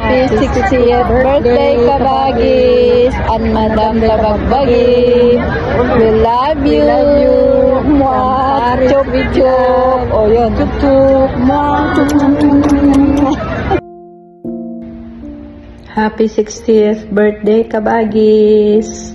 Happy 60th birthday, Kabagis! And Madam Tabagbagi! We love you! Mwah! Chup chup! O yun, chup chup! Mwah! Chup chup chup! Happy 60th birthday, Kabagis!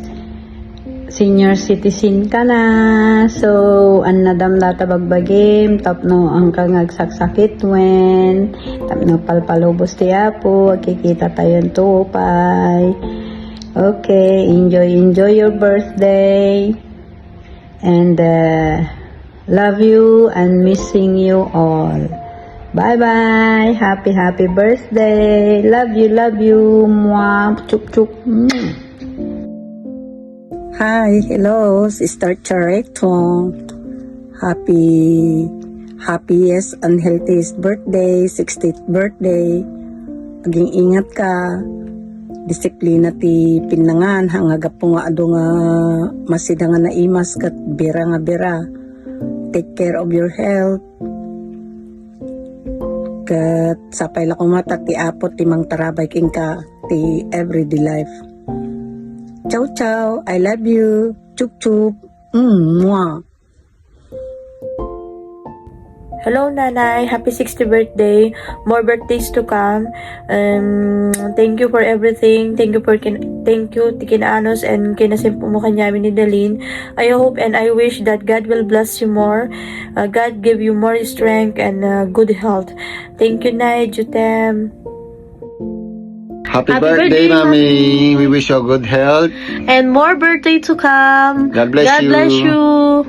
Senior citizen ka na. So, ang nadamla tabagbagim, tapno ang kangagsaksakit wen, tapno palpalubos ti Apo, kikita tayong tupay. Okay, enjoy your birthday. And love you and missing you all. Bye-bye. Happy birthday. Love you. Mwah. Chup chup. Hi, hello, Sister Chareto. Happiest and healthiest birthday, 60th birthday. Aging ingat ka. Disiplina ti pinangan, hangaga po nga ado nga masida nga naimas kat bira nga bira. Take care of your health. Kat sapay la kumata ti apot ti mang tarabay king ka ti everyday life. Ciao, ciao. I love you. Chup, chup. Mwah. Hello, Nanay. Happy 60th birthday. More birthdays to come. Thank you for everything. Thank you to Kinaanos and kinasimpo mo kanyami ni Dalin. I hope and I wish that God will bless you more. God give you more strength and good health. Thank you, Nay, Jutem. Happy birthday, Mami. We wish you good health. And more birthday to come. God bless you. Bless you.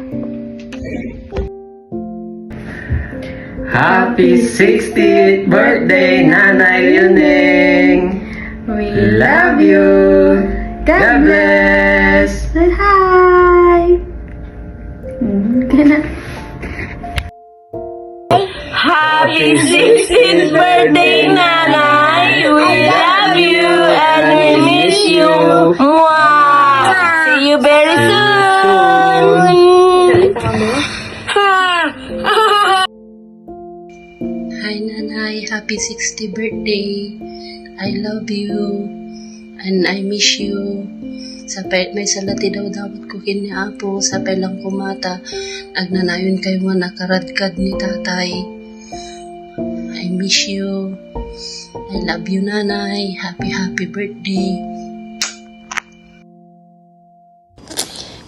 Happy 60th birthday, Nanay Yuning. We Love you. God bless. Hi. Happy 60th birthday, Nanay. We love you and we miss you. Mwah. See you very soon. Hi Nanay, happy 60th birthday. I love you and I miss you. Sapay may salati daw dapat ko kini Apo, sapay lang kumata. Agnanayon kayo nga nakaradkad ni tatay. I miss you. I love you, Nanay. Happy birthday.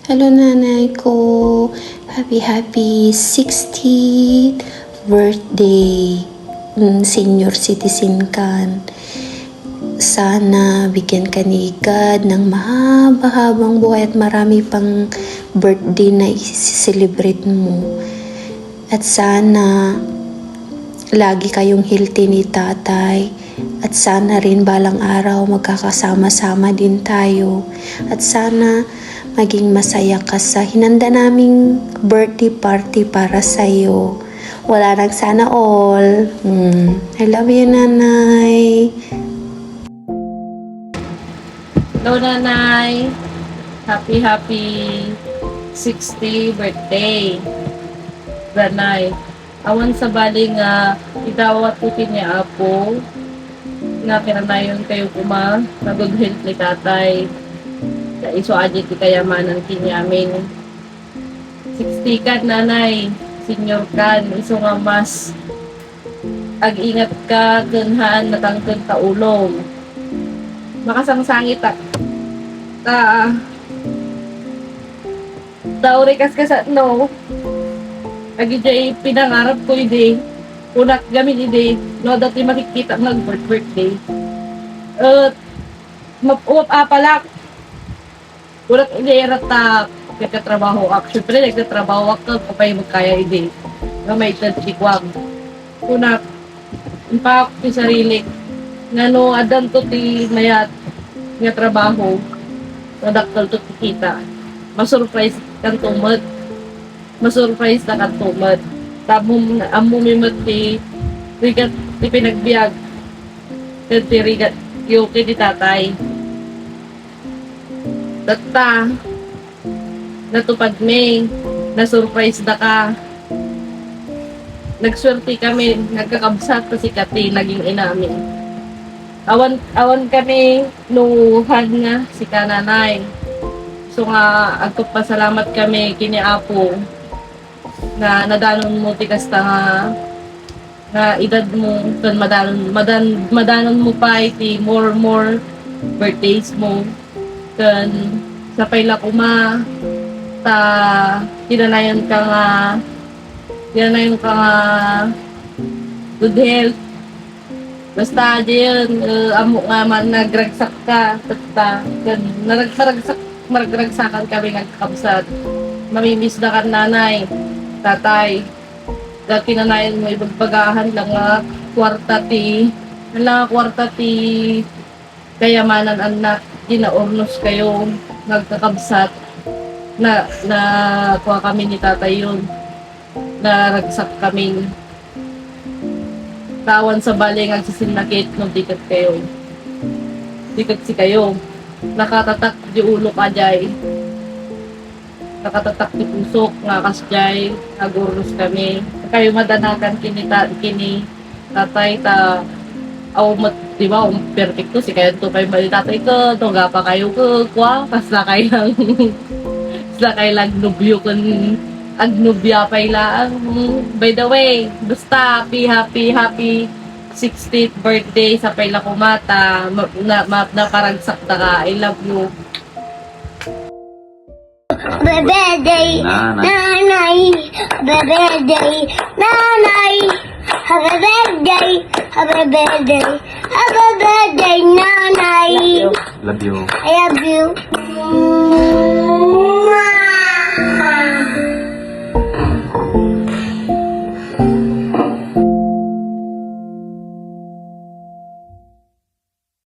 Hello, Nanay ko. Happy 60th birthday. Senior citizen ka. Sana bigyan ka ni God ng mahaba-habang buhay at marami pang birthday na i-celebrate mo. At sana lagi kayong healthy ni tatay. At sana rin balang araw magkakasama-sama din tayo. At sana maging masaya ka sa hinanda naming birthday party para sa'yo. Wala nang sana all. I love you, Nanay. Hello, Nanay. Happy 60th birthday. Nanay. Awan sa bali nga idawat ko niya Apo nga kinanayon kayo kuma nagod health ni tatay sa iso adit ti kayamanan kinyamin 60 kan Nanay senior kan iso nga mas ag-ingat ka ganhaan natangkod ta ulong makasangsangit ta kas sa no agi jay pinangarap ko ide unak gamin ide no dati makikita ng birthday mapuwap apalak unak ide rata nagkatrabaho ako syempre nagkatrabaho ako kapay magkaya ide nga may tantikwag unak impact ti sarili nga no adan to ti mayat nga trabaho nadaktal to ti kita masurprise kan tumad masurprise na katumad. Tamong amumimot ti rigat ti pinagbiag. Ti rigat yung ti tatay. Data natupad me na surprise na ka. Nagswerte kami, nagkakabsat pa si Kati, naging inamin. awan kami nuhan nga si kananay. So nga agpasalamat kami kini Apo na nadanon mo ti kasta nga edad mo kan madanon mo pa iti more birthdays mo kan sa payla kuma ta kinanayon ka nga good health. Basta diyan amo nga man nagragsak ka tata kan maragsakan kami nagkakabsat. Mamimiss na kan nanay, tatay. Dati nanayan mo ibagbagahan lang nga kwarta ti kayamanan anak ginaornos kayo nagkakabsat na kuha kami ni tatay yun. Naragsak kami. Tawan sa baling ang sisinakit nung tikat kayo. Tikat si kayo. Nakatatak di ulo ka jay. Nakatatak di pusok nga kasjay. Nagurnos kami. Kayo madanakan kini tatay ta di ba perfecto si kayo to kayo bali tatay ko to gapa kayo ko kwa kasla kayo lang nubyo kun agnubya pa ilaan. By the way, basta happy 60th birthday sa payla kumata na paragsak ta ka. I love you. Happy birthday, nanay. Happy birthday, nanay. Happy birthday, happy birthday, happy birthday, nanay. Love you. I love you.